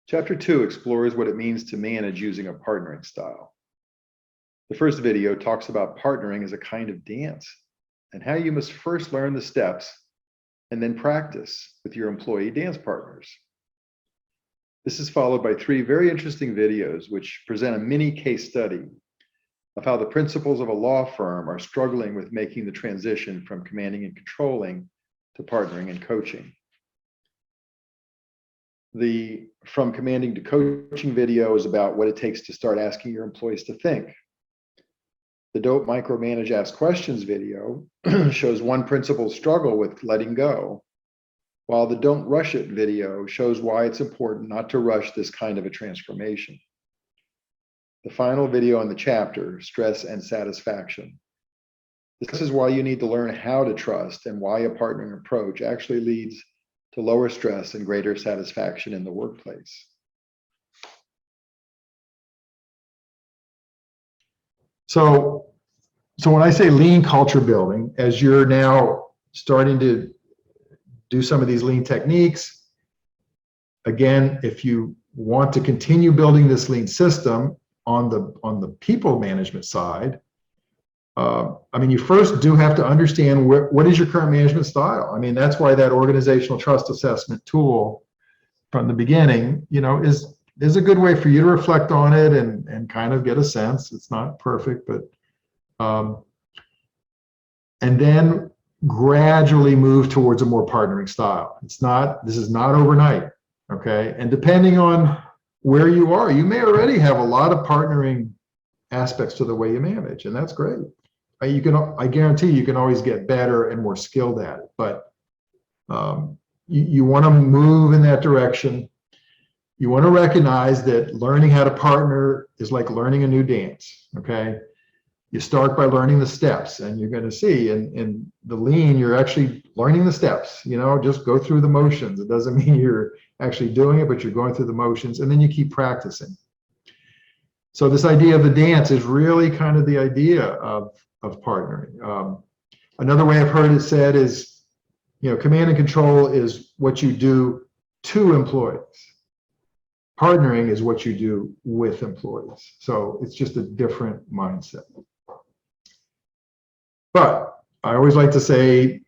Chapter 2 explores what it means to manage using a partnering style. The first video talks about partnering as a kind of dance and how you must first learn the steps and then practice with your employee dance partners. This is followed by 3 very interesting videos which present a mini case study of how the principals of a law firm are struggling with making the transition from commanding and controlling to partnering and coaching. The From Commanding to Coaching video is about what it takes to start asking your employees to think. The Don't Micromanage Ask Questions video shows one principal's struggle with letting go, while the Don't Rush It video shows why it's important not to rush this kind of a transformation. The final video in the chapter, Stress and Satisfaction. This is why you need to learn how to trust and why a partnering approach actually leads to lower stress and greater satisfaction in the workplace. So when I say lean culture building, as you're now starting to do some of these lean techniques, again, if you want to continue building this lean system on the people management side, I mean, you first do have to understand what is your current management style. I mean, that's why that organizational trust assessment tool from the beginning, you know, is a good way for you to reflect on it and kind of get a sense. It's not perfect, but and then gradually move towards a more partnering style. This is not overnight, okay? And depending on where you are, you may already have a lot of partnering aspects to the way you manage, and that's great. I guarantee you can always get better and more skilled at it, but you want to move in that direction. You want to recognize that learning how to partner is like learning a new dance, okay? You start by learning the steps, and you're going to see in the lean, you're actually learning the steps, you know, just go through the motions. It doesn't mean you're actually doing it, but you're going through the motions, and then you keep practicing. So this idea of the dance is really kind of the idea of partnering. Another way I've heard it said is, you know, command and control is what you do to employees. Partnering is what you do with employees. So it's just a different mindset. But I always like to say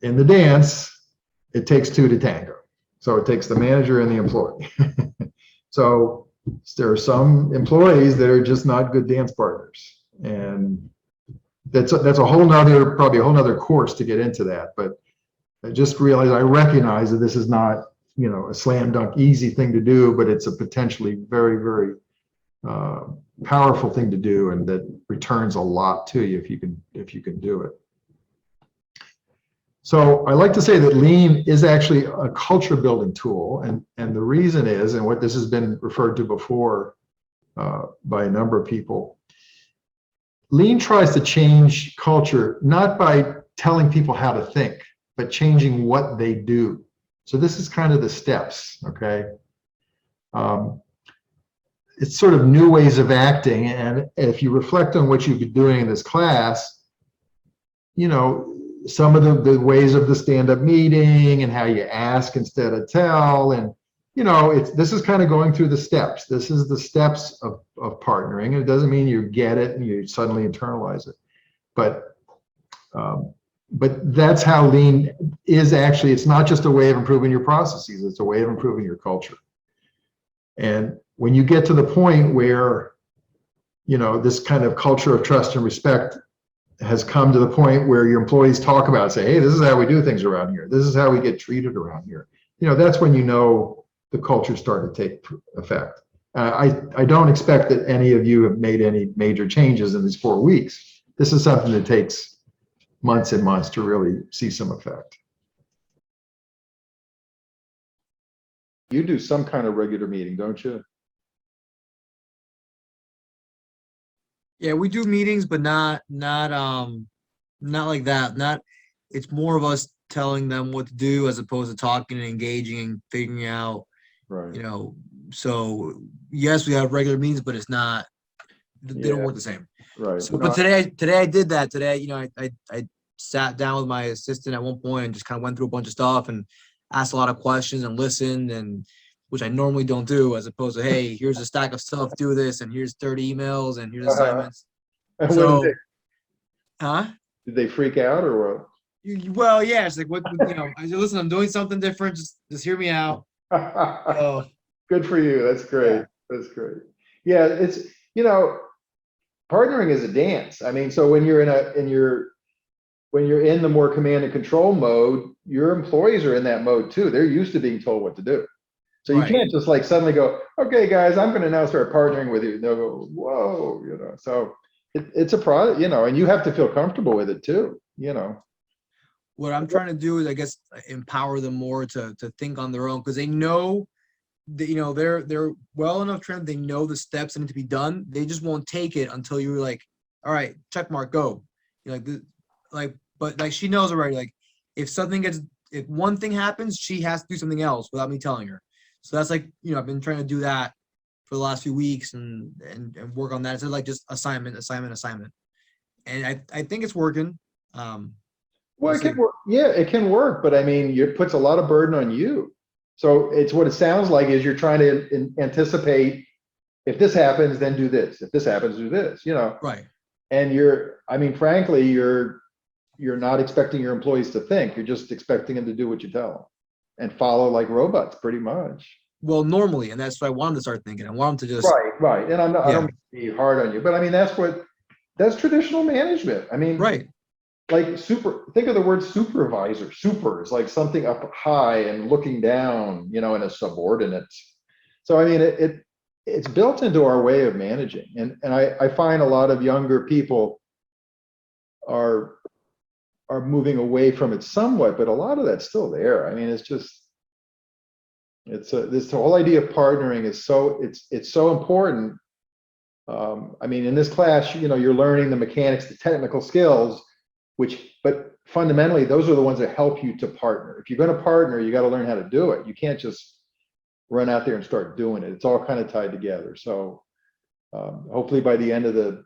in the dance, it takes 2 to tango. So it takes the manager and the employee. So there are some employees that are just not good dance partners. And that's a whole nother, probably a whole nother course to get into that. But I just realized, I recognize that this is not, you know, a slam dunk easy thing to do, but it's a potentially very, very powerful thing to do, and that returns a lot to you if you can do it. So I like to say that lean is actually a culture building tool, and the reason is, and what this has been referred to before by a number of people, lean tries to change culture not by telling people how to think, but changing what they do. So this is kind of the steps, okay? It's sort of new ways of acting, and if you reflect on what you've been doing in this class, you know, some of the ways of the stand-up meeting and how you ask instead of tell, and you know, this is kind of going through the steps. This is the steps of partnering, and it doesn't mean you get it and you suddenly internalize it, but that's how lean is actually. It's not just a way of improving your processes, it's a way of improving your culture. And when you get to the point where, you know, this kind of culture of trust and respect has come to the point where your employees talk about it, say, hey, this is how we do things around here. This is how we get treated around here. You know, that's when you know the culture started to take effect. I don't expect that any of you have made any major changes in these 4 weeks. This is something that takes months and months to really see some effect. You do some kind of regular meeting, don't you? Yeah, we do meetings, but not like that. It's more of us telling them what to do as opposed to talking and engaging and figuring out, right, you know. So yes, we have regular meetings, but it's not, they don't work the same. Right. So, but today I did that. Today, you know, I sat down with my assistant at one point and just kind of went through a bunch of stuff and asked a lot of questions and listened, and which I normally don't do, as opposed to, hey, here's a stack of stuff, do this, and here's 30 emails, and here's assignments. And So, huh? did they freak out or Well, yeah, it's like, what, I said, listen, I'm doing something different. Just hear me out. what? So, Good for you. That's great. Yeah. That's great. Yeah, it's, partnering is a dance. I mean, so when you're when you're in the more command and control mode, your employees are in that mode too. They're used to being told what to do. So you Right. can't just like suddenly go, okay, guys, I'm going to now start partnering with you. They'll go, whoa, so it's a product, and you have to feel comfortable with it too, What I'm trying to do is, I guess, empower them more to think on their own, because they know that, they're well enough trained. They know the steps that need to be done. They just won't take it until you're like, all right, check mark, go. But like she knows already. Like if one thing happens, she has to do something else without me telling her. So that's like, I've been trying to do that for the last few weeks and work on that. Instead of like just assignment. And I think it's working. Well, We'll it can see. work. Yeah, it can work, but I mean, it puts a lot of burden on you. So it's what it sounds like is you're trying to anticipate, if this happens, then do this. If this happens, do this, Right. and frankly, you're not expecting your employees to think. You're just expecting them to do what you tell them and follow like robots pretty much. Well, normally, and that's what I wanted to start thinking. I want them to just, Right. And I don't mean to be hard on you, but I mean, that's traditional management. I mean, right. like think of the word supervisor. Super is like something up high and looking down, in a subordinate. So I mean, it's built into our way of managing. And I find a lot of younger people are moving away from it somewhat, but a lot of that's still there. I mean, this whole idea of partnering is it's so important. I mean, in this class, you're learning the mechanics, the technical skills, but fundamentally, those are the ones that help you to partner. If you're going to partner, you got to learn how to do it. You can't just run out there and start doing it. It's all kind of tied together. So hopefully by the end of the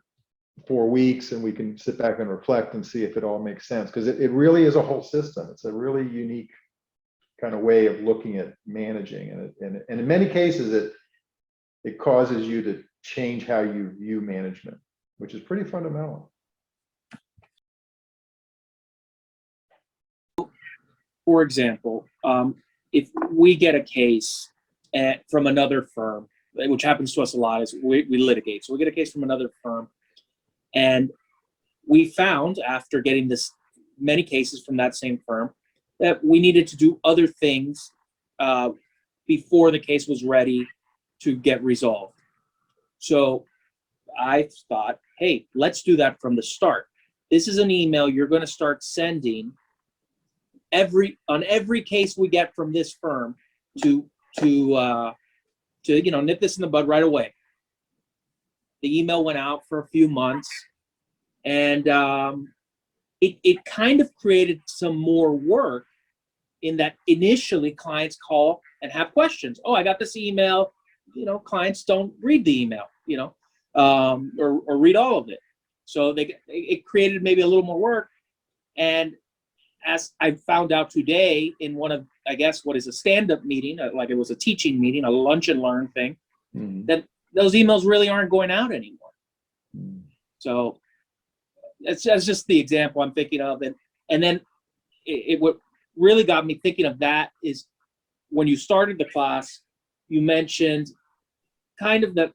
4 weeks, and we can sit back and reflect and see if it all makes sense, because it really is a whole system. It's a really unique kind of way of looking at managing, and in many cases, it causes you to change how you view management, which is pretty fundamental. For example, if we get a case from another firm, which happens to us a lot, is we litigate. So we get a case from another firm, and we found after getting many cases from that same firm that we needed to do other things before the case was ready to get resolved. So I thought, hey, let's do that from the start. This is an email you're going to start sending on every case we get from this firm to nip this in the bud right away. The email went out for a few months, and it kind of created some more work in that initially clients call and have questions. Oh, I got this email. Clients don't read the email, or read all of it. So it created maybe a little more work. And as I found out today in one of, I guess, what is a stand-up meeting, like it was a teaching meeting, a lunch and learn thing, that those emails really aren't going out anymore. So that's just the example I'm thinking of. And then what really got me thinking of that is when you started the class, you mentioned kind of that,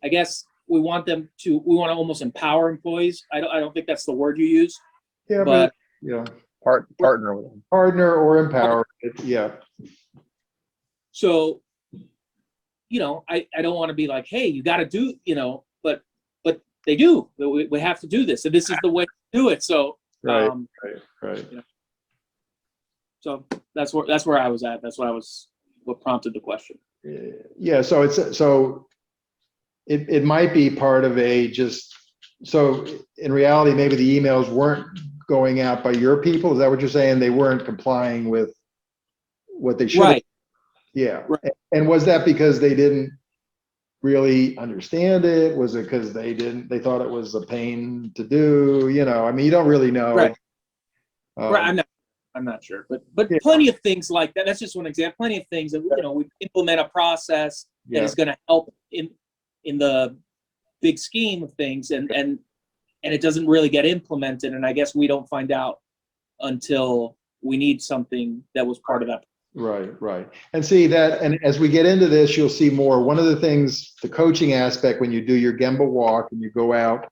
I guess we want to almost empower employees. I don't think that's the word you use. Yeah, but partner with them. Partner or empower. Yeah. So, I don't want to be like, hey, you got to do, but they do. We have to do this, and this is the way to do it. So, Right. So that's where I was at. That's what prompted the question. Yeah. So it might be part of so in reality, maybe the emails weren't going out by your people. Is that what you're saying? They weren't complying with what they should. Right. Yeah. Right. And was that because they didn't really understand it? Was it because they thought it was a pain to do? I mean, you don't really know. Right. Right. I'm not sure, but Yeah. plenty of things like that. That's just one example. Plenty of things that we implement a process that is going to help in the big scheme of things, and it doesn't really get implemented. And I guess we don't find out until we need something that was part of that. Right. And see that, and as we get into this, you'll see more. One of the things, the coaching aspect, when you do your Gemba walk and you go out,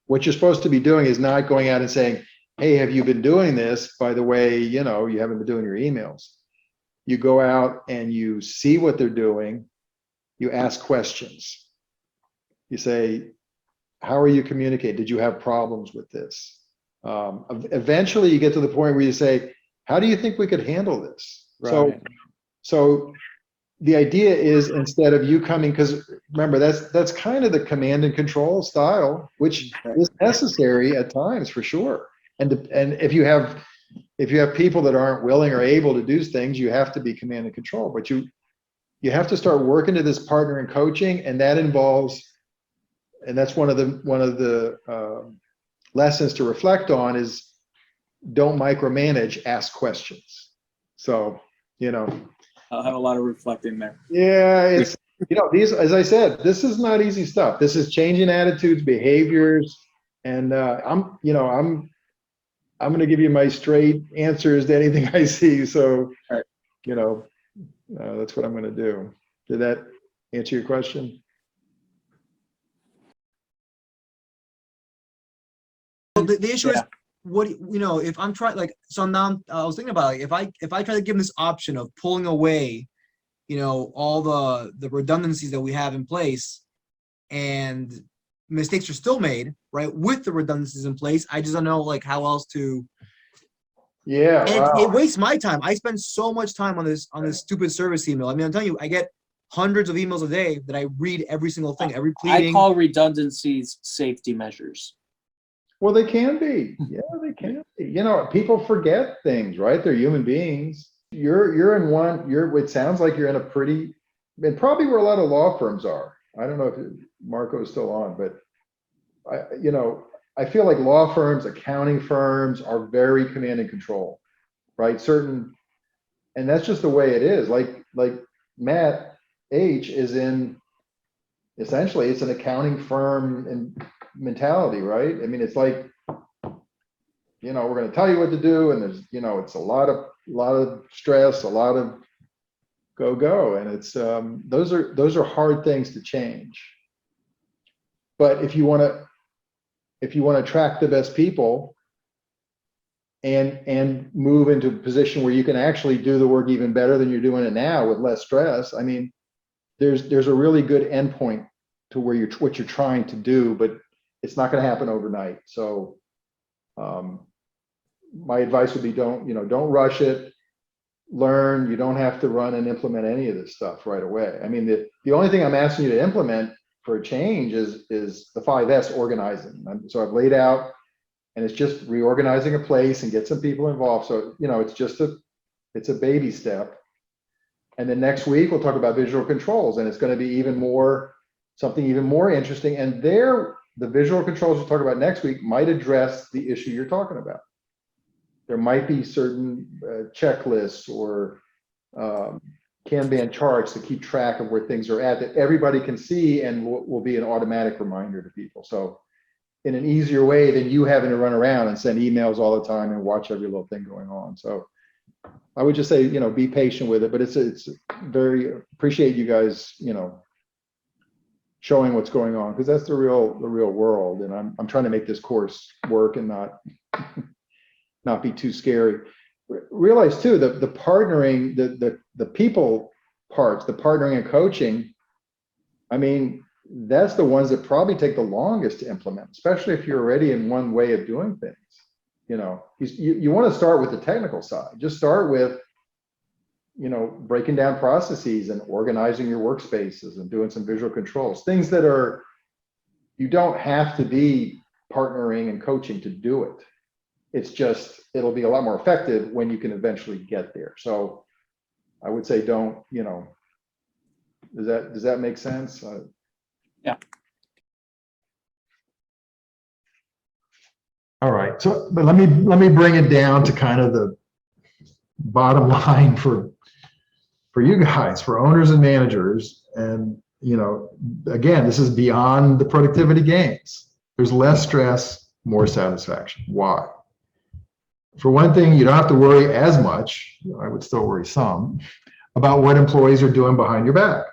what you're supposed to be doing is not going out and saying, hey, have you been doing this? By the way, you haven't been doing your emails. You go out and you see what they're doing. You ask questions. You say, how are you communicating? Did you have problems with this? Eventually you get to the point where you say, how do you think we could handle this? Right. So the idea is, instead of you coming, because remember, that's kind of the command and control style, which is necessary at times for sure. And if you have people that aren't willing or able to do things, you have to be command and control. But you have to start working to this partner and coaching, and that involves, and that's one of the lessons to reflect on is, don't micromanage, ask questions. So, I'll have a lot of reflecting there. yeah, it's, these, as I said, this is not easy stuff. This is changing attitudes, behaviors, and I'm going to give you my straight answers to anything I see. So, Right. That's what I'm going to do. Did that answer your question? Well, the issue is, what if I'm trying, like, so now I was thinking about, like, if I try to give them this option of pulling away all the redundancies that we have in place, and mistakes are still made, right, with the redundancies in place, I just don't know, like, how else to. Yeah, And wow. it wastes my time. I spend so much time on this stupid service email. I mean, I'm telling you, I get hundreds of emails a day that I read every single thing, every pleading. I call redundancies safety measures. Well, they can be. Yeah, they can be. People forget things, right? They're human beings. You're in one. It sounds like you're in a pretty, and probably where a lot of law firms are. I don't know if Marco is still on, but I feel like law firms, accounting firms are very command and control, right? And that's just the way it is. Like Matt H is in, essentially, it's an accounting firm and mentality, right? I mean, it's like, we're going to tell you what to do, and there's, it's a lot of stress, a lot of go, and it's those are hard things to change. But if you want to attract the best people and move into a position where you can actually do the work even better than you're doing it now with less stress, I mean, there's a really good endpoint to where what you're trying to do, but it's not going to happen overnight. So my advice would be, don't rush it. Learn. You don't have to run and implement any of this stuff right away. I mean, the only thing I'm asking you to implement for a change is the 5S, organizing. So I've laid out, and it's just reorganizing a place and get some people involved. So, it's a baby step. And then next week we'll talk about visual controls, and it's going to be something even more interesting. And the visual controls we'll talk about next week might address the issue you're talking about. There might be certain checklists or Kanban charts to keep track of where things are at that everybody can see, and will be an automatic reminder to people. So in an easier way than you having to run around and send emails all the time and watch every little thing going on. So I would just say, be patient with it, but it's very appreciate you guys, showing what's going on, because that's the real world. And I'm trying to make this course work and not be too scary. Realize too, the partnering, the people parts, the partnering and coaching, I mean, that's the ones that probably take the longest to implement, especially if you're already in one way of doing things. You want to start with the technical side. Just start with, breaking down processes and organizing your workspaces and doing some visual controls, things that you don't have to be partnering and coaching to do it. It's just, it'll be a lot more effective when you can eventually get there. So I would say, does that make sense? Yeah. All right. So, but let me bring it down to kind of the bottom line for you guys, for owners and managers. And, you know, again, this is beyond the productivity gains. There's less stress, more satisfaction. Why? For one thing, you don't have to worry as much. I would still worry some about what employees are doing behind your back.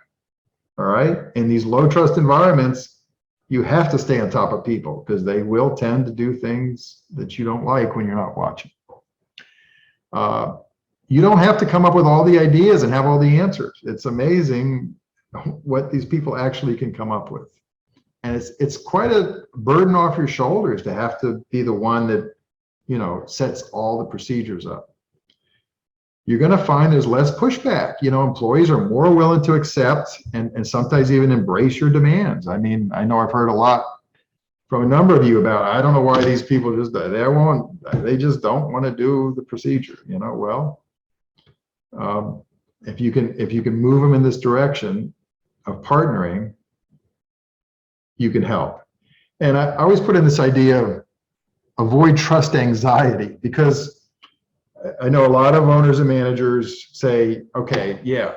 All right. In these low trust environments, you have to stay on top of people because they will tend to do things that you don't like when you're not watching. You don't have to come up with all the ideas and have all the answers. It's amazing what these people actually can come up with. And it's quite a burden off your shoulders to have to be the one that, you know, sets all the procedures up. You're going to find there's less pushback. You know, employees are more willing to accept and sometimes even embrace your demands. I mean, I know I've heard a lot from a number of you about, I don't know why these people just, they just don't want to do the procedure, you know. Well, if you can move them in this direction of partnering, you can help. And I always put in this idea of avoid trust anxiety, because I know a lot of owners and managers say, okay, yeah,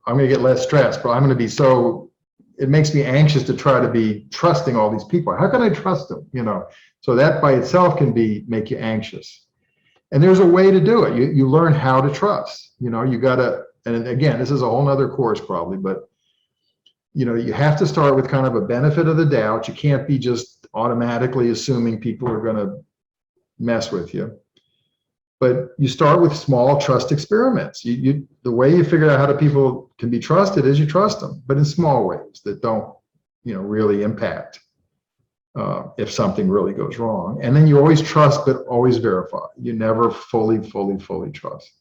I'm going to get less stress, but I'm going to be so, it makes me anxious to try to be trusting all these people. How can I trust them? You know, so that by itself can make you anxious. And there's a way to do it. You learn how to trust. You know, you got to, and again, this is a whole nother course probably, but you know, you have to start with kind of a benefit of the doubt. You can't be just automatically assuming people are going to mess with you. But you start with small trust experiments. The way you figure out how people can be trusted is you trust them, but in small ways that don't, you know, really impact if something really goes wrong. And then you always trust, but always verify. You never fully trust.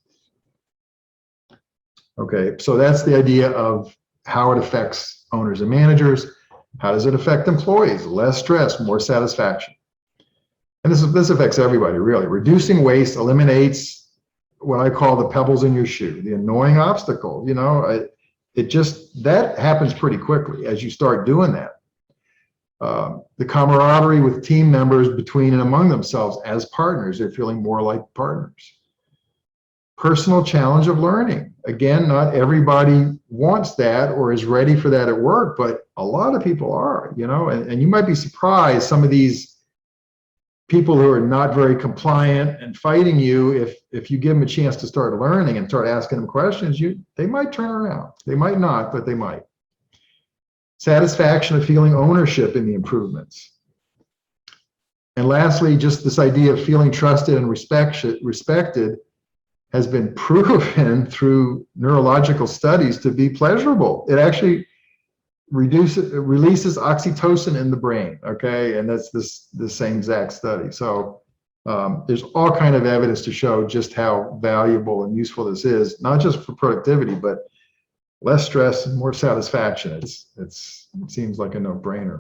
Okay, so that's the idea of how it affects owners and managers. How does it affect employees? Less stress, more satisfaction. And this affects everybody, really. Reducing waste eliminates what I call the pebbles in your shoe, the annoying obstacle. You know, that happens pretty quickly as you start doing that. The camaraderie with team members between and among themselves as partners, they're feeling more like partners. Personal challenge of learning. Again, not everybody wants that or is ready for that at work, but a lot of people are, you know, and you might be surprised some of these people who are not very compliant and fighting you, if you give them a chance to start learning and start asking them questions, they might turn around. They might not, but they might. Satisfaction of feeling ownership in the improvements. And lastly, just this idea of feeling trusted and respected has been proven through neurological studies to be pleasurable. It actually releases oxytocin in the brain, okay? And that's the same exact study. So there's all kind of evidence to show just how valuable and useful this is, not just for productivity, but less stress and more satisfaction. It seems like a no-brainer.